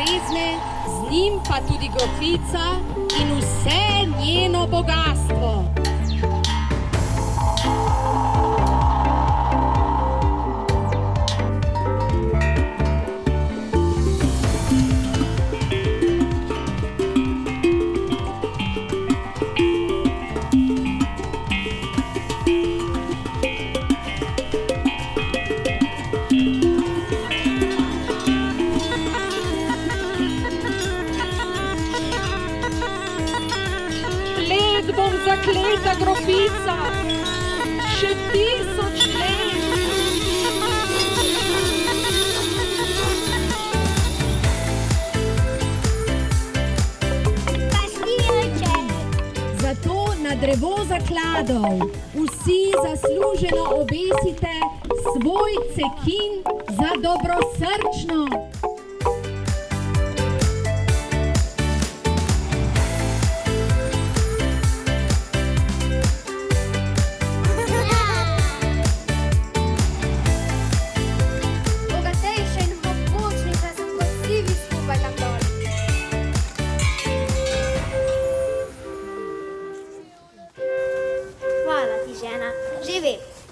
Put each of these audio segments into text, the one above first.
brezne, z njim pa tudi grofica in vse njeno bogatstvo. Bom zakleta grofica, še 1000 let. Zato na drevo zakladov vsi zasluženo obesite svoj cekin za dobrosrčno.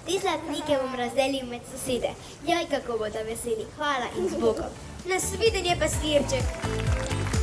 Te zlatnike bom razdelil med sosede. Jaj, kako bodo veseli. Hvala in z Bogom. Nasvidenje, pastirček.